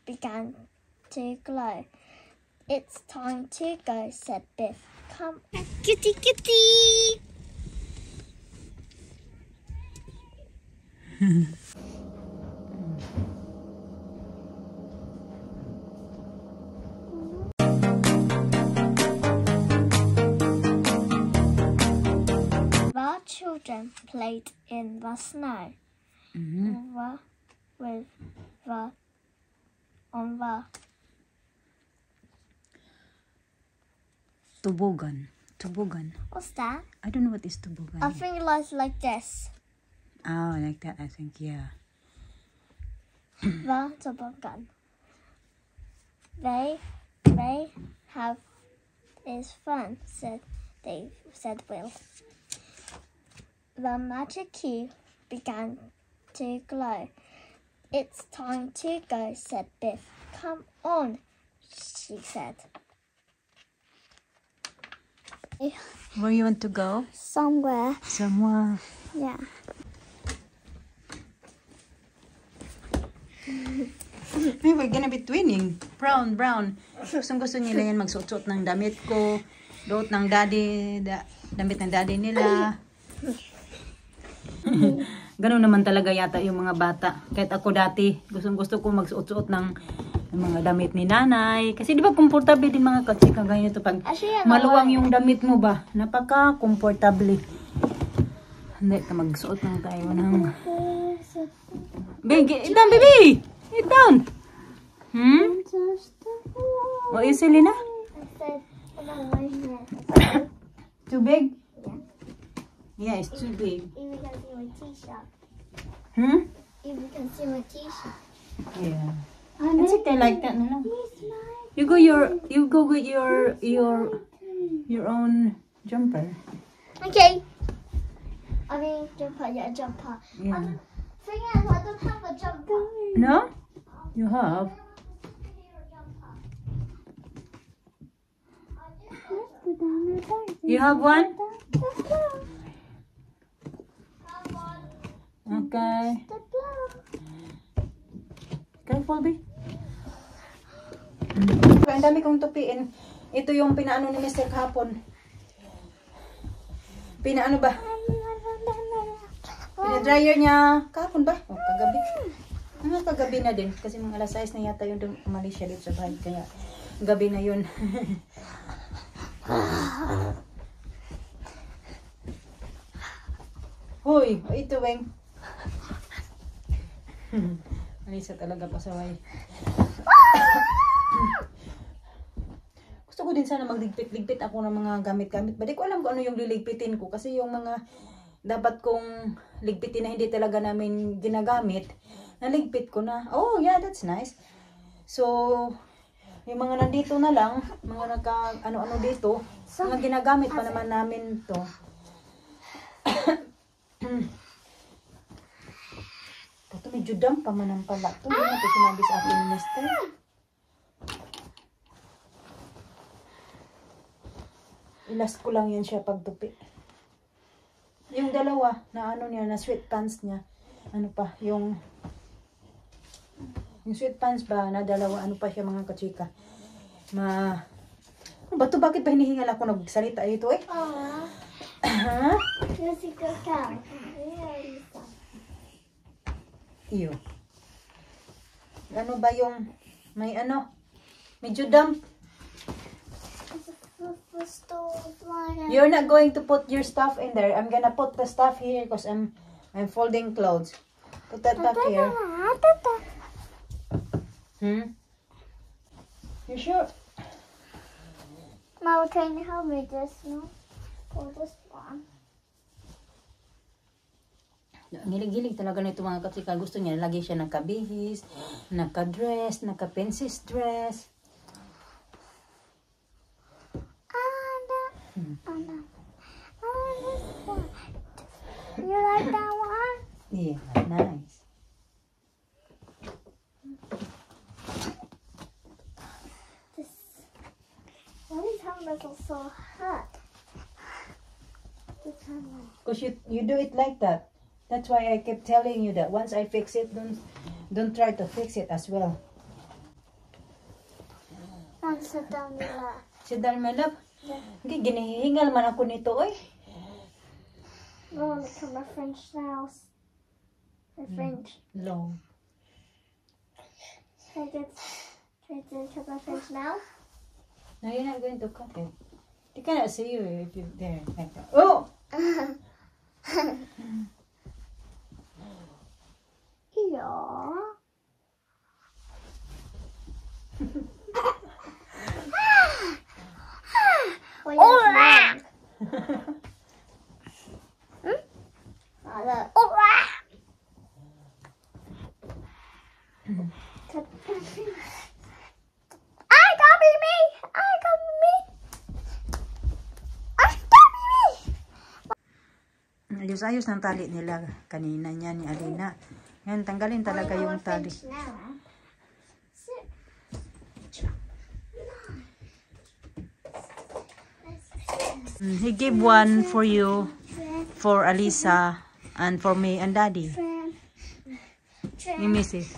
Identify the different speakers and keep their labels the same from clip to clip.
Speaker 1: began to glow. It's time to go, said Biff. Come on, kitty, kitty! The children played in the snow on the
Speaker 2: Tubugan.
Speaker 1: What's that?
Speaker 2: I don't know what is tubugan.
Speaker 1: I think it lies like this.
Speaker 2: Oh, like that, I think, yeah.
Speaker 1: The toboggan. They have is fun, said Will. The magic key began to glow. It's time to go, said Biff. Come on, she said.
Speaker 2: Where you want to go?
Speaker 1: Somewhere.
Speaker 2: Somewhere.
Speaker 1: Yeah.
Speaker 2: We're gonna be twinning. Brown. Gusto nila yan magsuot ng damit ko. Doot ng damit ng daddy nila. Ganun naman talaga yata yung mga bata. Kahit ako dati, gusto ko magsuot ng mga damit ni nanay. Kasi di ba komportable din mga katsika ganyan ito pag maluwang yung damit mo ba? Napaka-komportable. Hindi ka magsuot lang tayo ng... Get down, baby! Get down! What is it, Lina? Too big? Yeah, it's too big.
Speaker 1: Even can see my t-shirt. Even can see my t-shirt.
Speaker 2: Yeah. It's okay like that, no? You go with your own jumper.
Speaker 1: Okay. I mean jumper, yeah, jumper.
Speaker 2: Yeah.
Speaker 1: Thing is, I don't have a jumper.
Speaker 2: No? You have. You have one? Okay. Careful, babe. Ang dami kong tupiin. Ito yung pinaano ni Mr. kahapon. Pinaano ba? Pina-dryer niya kahapon ba? O, kagabi. Kagabi na din. Kasi mga alas 6 na yata yung umalis siya dito sa bahay. Kaya gabi na yun. Hoy, ito weng. Alisa talaga pasaway. Gusto ko din sana magligpit-ligpit ako ng mga gamit-gamit. Ba di ko alam kung ano yung liligpitin ko. Kasi yung mga dapat kong ligpitin na hindi talaga namin ginagamit, naligpit ko na. Oh, yeah, that's nice. So, yung mga nandito na lang, mga ano-ano dito, mga ginagamit pa naman namin to. Ito medyo damp pa man ang pala. Ito na ito sinabi sa akin ni Mister. Ilas ko lang yan siya pagtupi. Yung dalawa na ano niya, na sweatpants niya. Ano pa, yung sweatpants ba na dalawa, ano pa siya mga kachika. Ano ba ito? Bakit ba hinihingal ako nagsalita ito eh? Ha? Iyo. Ano ba yung may ano? Medyo damp. You're not going to put your stuff in there. I'm gonna put the stuff here because I'm folding clothes. Put that back here. You sure?
Speaker 1: Mama, can you help me this? No? Or this one?
Speaker 2: Gilig-gilig talaga nito mga katsika. Gusto niya, lagi siya nakabihis, nakadress, nakapensis dress.
Speaker 1: You like that one?
Speaker 2: Yeah, nice.
Speaker 1: Why is hamburger so hot?
Speaker 2: Because you do it like that. That's why I kept telling you that once I fix it, don't try to fix it as well.
Speaker 1: want to sit down there.
Speaker 2: Sit down, my love. Okay, ginihingal man ako nito, oy.
Speaker 1: I want to become my French nails. My French.
Speaker 2: Long.
Speaker 1: Try to cut my French nails.
Speaker 2: No, you're not going to cut it. They cannot see you if you're there like that. Oh!
Speaker 1: Yeah. Alright.
Speaker 2: Ayos-ayos ng tali nila kanina niya ni Alina. Yan, tanggalin talaga yung tali. He gave one for you, for Alisa, and for me and Daddy. Ni Mrs.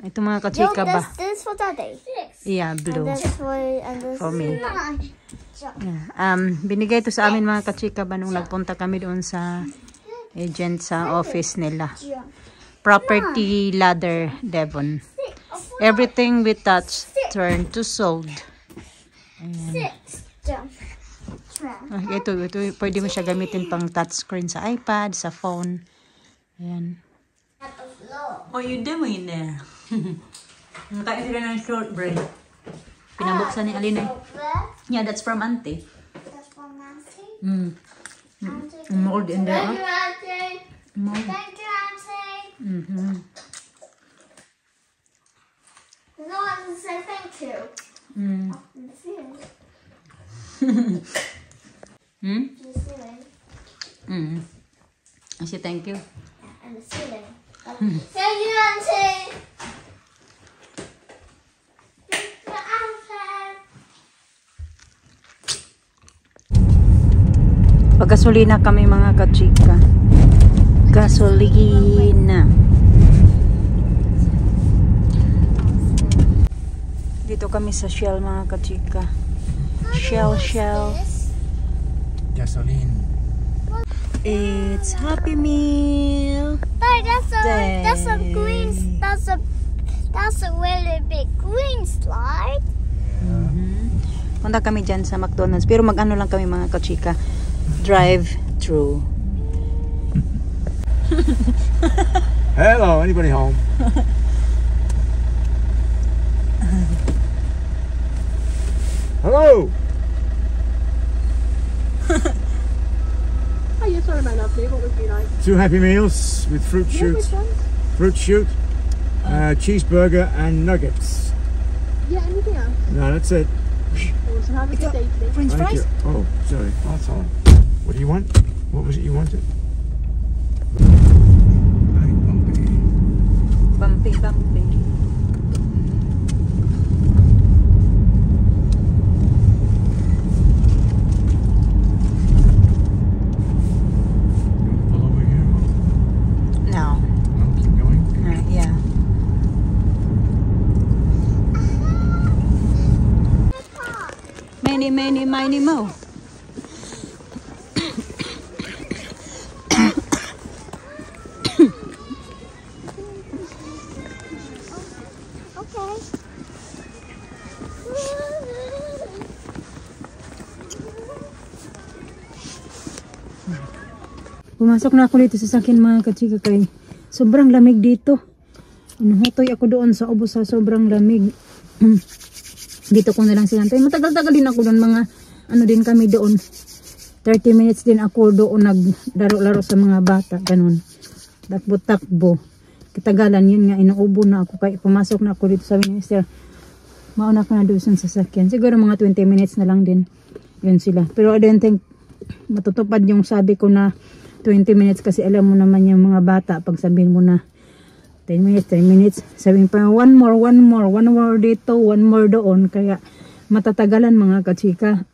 Speaker 2: Ito mga kachika ba?
Speaker 1: This is for Daddy.
Speaker 2: Yeah, blue.
Speaker 1: And this
Speaker 2: For me.
Speaker 1: Yeah.
Speaker 2: Binigay ito sa amin mga kachika ba nung nagpunta kami doon sa agent sa office nila. Property Ladder, Devon. Everything we touch turned to sold. Ayan. Ito, pwede mo siya gamitin pang touchscreen sa iPad, sa phone. Ayan. What are you doing there? Nakain sila ng short bread. Pinabuksan ni Alina. Yeah, that's from Auntie.
Speaker 1: That's from Nancy.
Speaker 2: Mold in there.
Speaker 1: Thank you, Auntie.
Speaker 2: Mold.
Speaker 1: Thank you, Auntie. No one to say thank you. The ceiling. The ceiling.
Speaker 2: I say thank you.
Speaker 1: And the ceiling. Thank you, Auntie. Thank you, Auntie.
Speaker 2: Paggasolina kami mga kachika. Gasolina. Dito kami sa Shell mga kachika. Shell.
Speaker 3: Gasoline.
Speaker 2: It's Happy Meal.
Speaker 1: That's a green. That's a really big green slide.
Speaker 2: Punta kami dyan sa McDonald's. Pero mag-ano lang kami mga kachika. Drive-thru.
Speaker 3: Hello, anybody home? Hello.
Speaker 4: Oh, yeah, sorry, my lovely. What would you like?
Speaker 3: 2 Happy Meals with fruit
Speaker 4: Yeah,
Speaker 3: shoot,
Speaker 4: which ones?
Speaker 3: cheeseburger and nuggets.
Speaker 4: Yeah, anything else?
Speaker 3: No, that's it.
Speaker 4: Awesome. Have a good day, please.
Speaker 2: French
Speaker 3: Thank
Speaker 2: fries?
Speaker 3: you. Oh, sorry. That's all. What do you want? What was it you wanted?
Speaker 2: Bumpy.
Speaker 3: Pull over here.
Speaker 2: No.
Speaker 3: No, keep going.
Speaker 2: Yeah. Many, mo.
Speaker 1: Okay.
Speaker 2: Pumasok na ako dito sa sakin mga kachika kay sobrang lamig dito. Inuhutoy ako doon sa ubos sa sobrang lamig. Dito ko na lang sinantay. Matagal-tagal din ako doon mga ano din kami doon. 30 minutes din ako doon naglaro-laro sa mga bata. Ganun. Takbo-takbo. Katagalan yun nga. Inuubo na ako. Kaya pumasok na ako dito sa minister. Mauna ko na doon sa sasakyan. Siguro mga 20 minutes na lang din. Yun sila. Pero I don't think matutupad yung sabi ko na 20 minutes kasi alam mo naman yung mga bata pag sabihin mo na 10 minutes, sabihin pa one more dito, one more doon, kaya matatagalan mga kachika.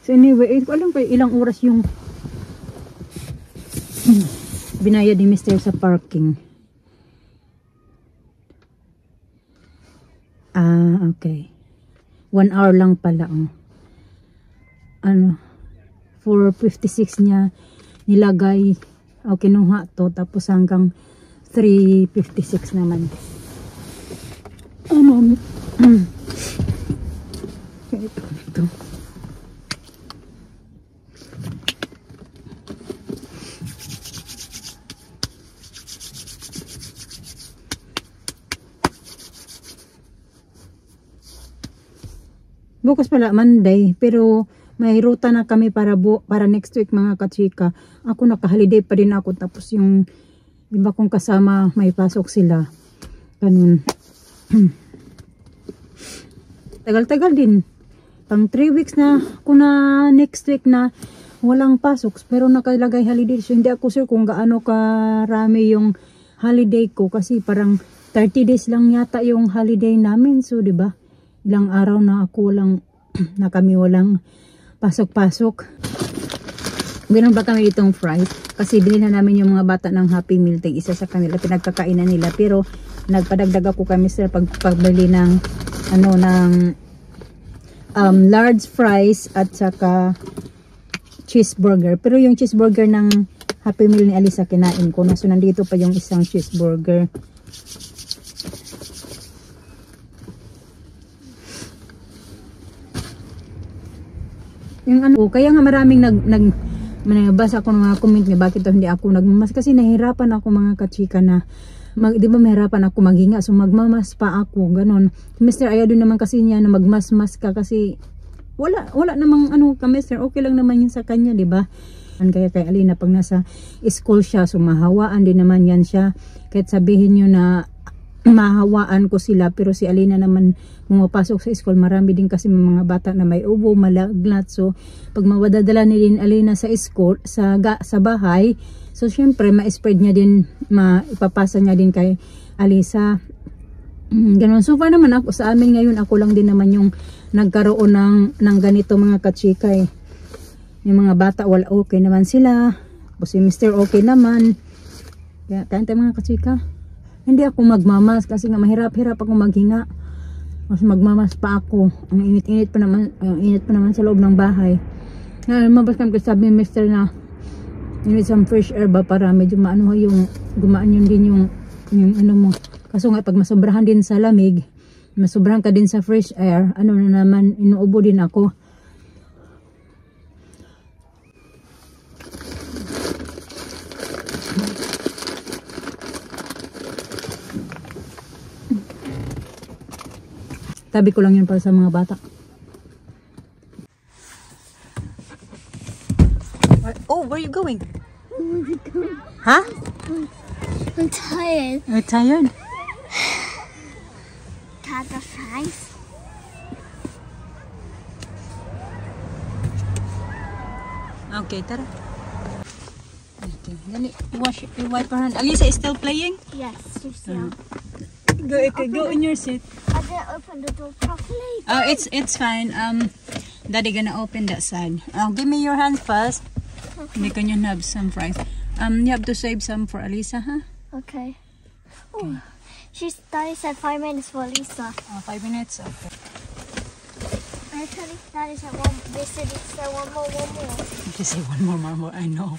Speaker 2: So anyway, alam ko ilang oras yung binayad ni Mr. sa parking. Okay. 1 hour lang pala. Ano, 4:56 niya nilagay o kinuha to, tapos hanggang 3:56 naman. Ano? Ito. Bukas pala Monday, pero may ruta na kami para next week mga kachika. Ako naka-holiday pa din ako, tapos yung iba kong kasama may pasok sila. Ganun. Tagal-tagal din. Pang 3 weeks na ako na next week na walang pasok, pero nakalagay holiday. So hindi ako sure kung gaano karami yung holiday ko, kasi parang 30 days lang yata yung holiday namin. So 'di ba? Ilang araw na ako lang na kami walang pasok-pasok. Ganun ba kami itong fries? Kasi binili na namin yung mga bata ng Happy Meal, isa sa kanila, pinagkakainan nila. Pero nagpadagdag ako kami sa pagbili ng large fries at saka cheeseburger. Pero yung cheeseburger ng Happy Meal ni Alisa kinain ko na. So nandito pa yung isang cheeseburger. Yung kaya nga maraming nagbasa ako ng mga comment niya bakit hindi ako nagmamas, kasi nahirapan ako mga kachika na di ba mahirapan ako maghinga, so magmamas pa ako ganon. Mr. ayaw din naman kasi niya na magmasmas ka, kasi wala namang ka Mr. okay lang naman yun sa kanya, di ba? Kaya kay Alina pag nasa school siya, so mahawaan din naman yan siya, kahit sabihin niyo na mahawaan ko sila, pero si Alina naman pumapasok sa school, marami din kasi mga bata na may ubo, malaglat. So pag mawadadala ni din Alina sa school, sa bahay, so syempre ma-spread niya din, maipapasa niya din kay Alisa. Ganon. So far naman ako, sa amin ngayon, ako lang din naman yung nagkaroon ng ganito mga kachika eh. Yung mga bata, wala, okay naman sila. Si Mr. okay naman. Kaya tayo mga kachika, hindi ako magmamas kasi nga mahirap-hirap ako maghinga. Mas magmamas pa ako. Ang init pa naman sa loob ng bahay. Mabas kami kasi sabi ni Mr. na you need some fresh air ba para medyo gumaan yun din yung mo. Kaso nga pag masobrahan din sa lamig, masobrahan ka din sa fresh air, na naman, inuubo din ako. Tabi ko lang yun para sa mga bata. Oh, where are you going? Huh?
Speaker 1: I'm tired.
Speaker 2: You're tired?
Speaker 1: Got the fries.
Speaker 2: Okay, tara. Okay, dali. Wipe your hand. Alisa is still playing?
Speaker 1: Yes, you still.
Speaker 2: Go in your seat.
Speaker 1: I didn't open the door properly.
Speaker 2: Oh, it's fine. Daddy gonna open that side. Give me your hand first. Okay. Can you have some fries? You have to save some for Alisa, huh?
Speaker 1: Okay. Oh, Daddy said 5 minutes for Lisa.
Speaker 2: 5 minutes. Okay.
Speaker 1: Actually, Daddy said they said one more.
Speaker 2: You say one more. I know.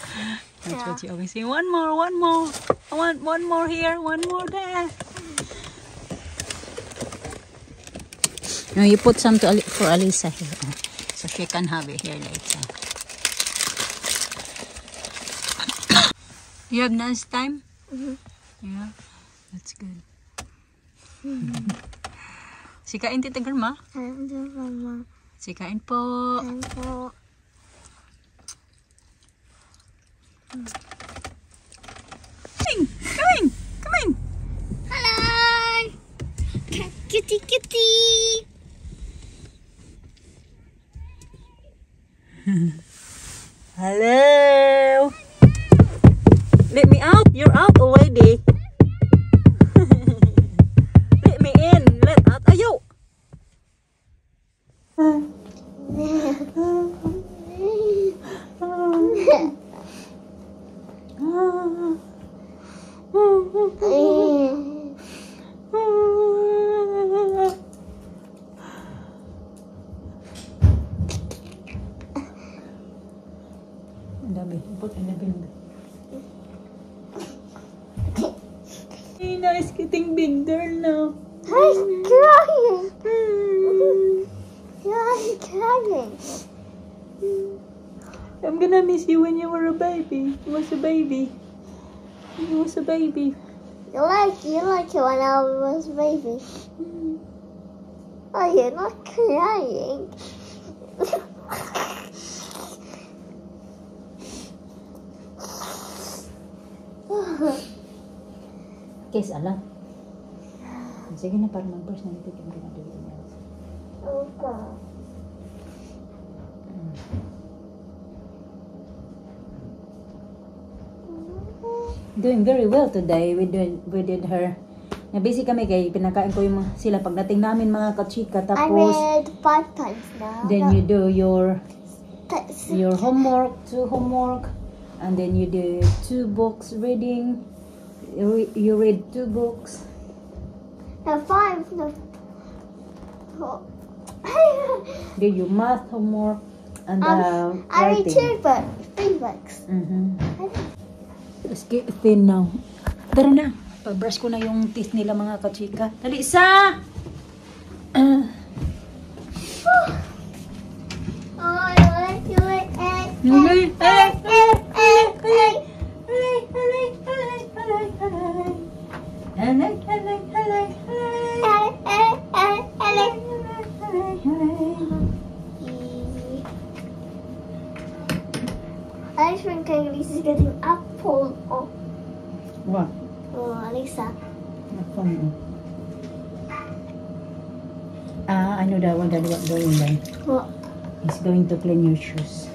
Speaker 2: That's
Speaker 1: Yeah.
Speaker 2: what you always say. One more. I want one more here, one more there. No, you put some for Alisa here, so she can have it here later. You have nice time? Yeah, that's good. Sikain Tita Girma? Sikain po. Come in.
Speaker 1: Hello. Kitty.
Speaker 2: Hello. Let me out. You're out already. Let me in. Let out. Ayaw. Nina's getting bigger now.
Speaker 1: I'm crying. I'm crying.
Speaker 2: I'm gonna miss you when you were a baby. You was a baby. You was a baby.
Speaker 1: You like it when I was a baby. Oh, you're not crying.
Speaker 2: Kiss, ala. Sige na, para mag-brush na dito.
Speaker 1: Okay.
Speaker 2: Doing very well today. We did her. Busy kami kay pinakain ko yung sila pagdating namin mga kachika.
Speaker 1: I
Speaker 2: Tapos
Speaker 1: read 5 times now.
Speaker 2: then you do your homework, 2 homework, and then you do 2 books reading. You read 2 books.
Speaker 1: No, 5. No.
Speaker 2: Do your math homework and
Speaker 1: I read
Speaker 2: writing.
Speaker 1: 3 books.
Speaker 2: Let's get thin now. Tara na. Pag-brush ko na yung teeth nila mga kachika. Dali, isa!
Speaker 1: I think Lisa's getting apple. Oh,
Speaker 2: What?
Speaker 1: Lisa.
Speaker 2: I know that one. Daddy was doing then.
Speaker 1: What?
Speaker 2: He's going to clean your shoes.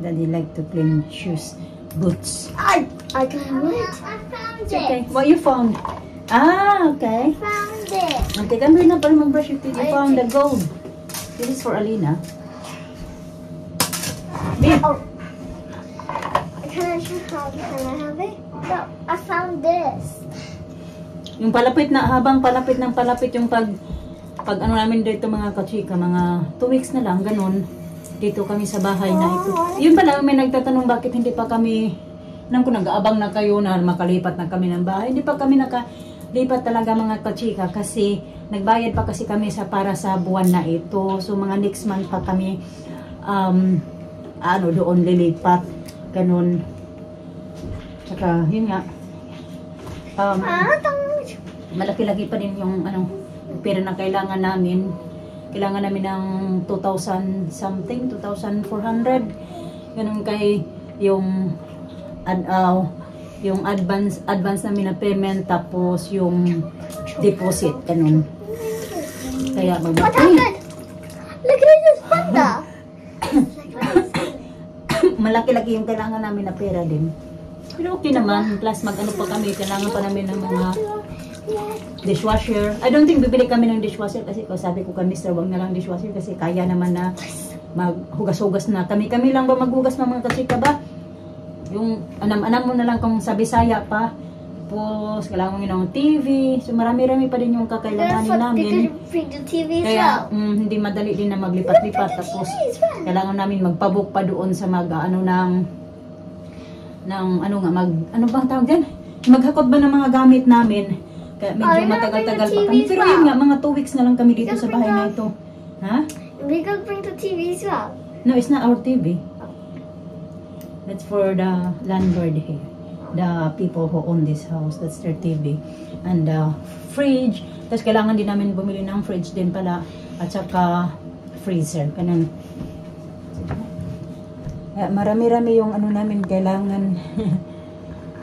Speaker 2: Daddy like to clean shoes, boots.
Speaker 1: I got it. I found
Speaker 2: It's
Speaker 1: it.
Speaker 2: okay. What you found? Ah, okay.
Speaker 1: Found it.
Speaker 2: Okay, come here na para mag-brush your teeth. You
Speaker 1: I
Speaker 2: found the
Speaker 1: think-
Speaker 2: gold. This is for Alina. Babe.
Speaker 1: Oh. Can I have it? No, I found this.
Speaker 2: Yung palapit na, habang palapit yung pag ano namin dito mga kachika, mga 2 weeks na lang, ganun. Dito kami sa bahay na ito. Yun pala, may nagtatanong bakit hindi pa kami, kung nag-aabang na kayo na makalipat na kami ng bahay. Hindi pa kami nakalipat talaga mga kachika kasi nagbayad pa kasi kami para sa buwan na ito. So mga next month pa kami doon lilipat. Ganun. Saka, yun nga. Malaki-laki pa din yung pera na kailangan namin. Kailangan namin ng 2,000 something, 2,400. Ganun kay yung advance namin na payment tapos yung deposit, ganun. Kaya
Speaker 1: What happened? Look at this panda.
Speaker 2: malaki-laki yung kailangan namin na pera din. Pero okay naman, plus mag-ano pa kami, kailangan pa namin ng mga dishwasher. I don't think bibili kami ng dishwasher kasi sabi ko kay Mr. wag na lang dishwasher kasi kaya naman na maghugas-hugas na. Kami lang ba maghugas ng mga kachika ba? Yung anam-anam mo na lang kung sa Bisaya pa. Tapos kailangan mo ng TV. So marami-rami pa din yung kakailanganin namin.
Speaker 1: Bring the TV as
Speaker 2: Kaya
Speaker 1: well.
Speaker 2: hindi madali din na maglipat-lipat. Tapos kailangan namin magpabook pa doon sa ano bang tawag dyan? Maghakot ba ng mga gamit namin? Kaya medyo matagal-tagal pa kami. Pero yun nga, mga 2 weeks na lang kami dito sa bahay na ito. Ha?
Speaker 1: We could bring the TV as well.
Speaker 2: No, it's not our TV. That's for the landlord here. The people who own this house. That's their TV. And fridge. Tapos kailangan din namin bumili ng fridge din pala. At saka freezer. Ganun. Marami-rami yung namin kailangan.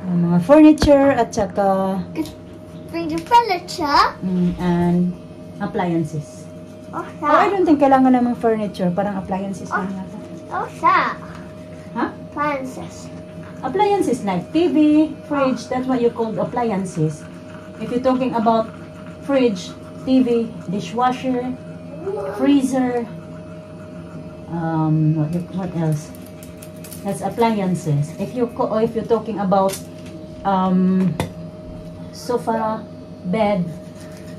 Speaker 2: Yung mga furniture at saka
Speaker 1: Bring the furniture.
Speaker 2: and appliances.
Speaker 1: Oh,
Speaker 2: I
Speaker 1: that.
Speaker 2: don't think kailangan namang furniture. Parang appliances lang yata.
Speaker 1: Oh, that.
Speaker 2: Huh?
Speaker 1: Appliances.
Speaker 2: Appliances like TV, fridge, that's what you call appliances. If you're talking about fridge, TV, dishwasher, freezer, what else? That's appliances. If you're talking about sofa, bed,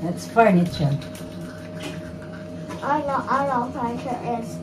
Speaker 2: that's furniture.
Speaker 1: I know furniture is